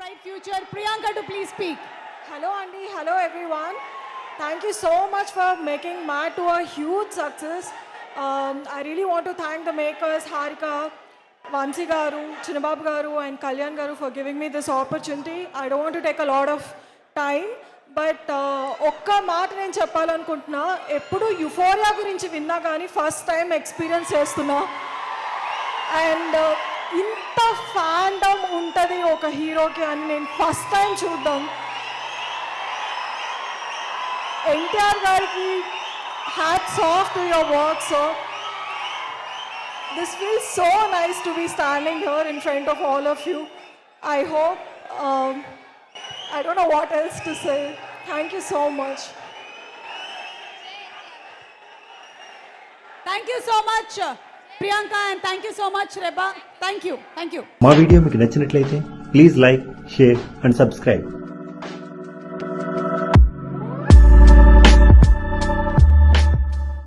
bright future. Priyanka to please speak. Hello Andy, hello everyone. Thank you so much for making Mad to a huge success. I really want to thank the makers, Harika, Vansi Garu, Chinababu Garu and Kalyan Garu for giving me this opportunity. I don't want to take a lot of time, but ఒక్క మాట నేను చెప్పాలనుకుంటున్నా, ఎప్పుడు euphoria గురించి విన్నా కానీ first time experience చేస్తున్నా. And ఇంత fandom ఉంటుంది ఒక హీరోకి అని నేను ఫస్ట్ టైం చూద్దాం. ఎన్టీఆర్ గారికి hats off to your work sir. This feels so nice to be standing here in front of all of you. I hope, I don't know what else to say. Thank you so much. Thank you so much, Priyanka, and thank you so much, Reba. Thank you. మా video మీకు నచ్చినట్లయితే please like, share and subscribe.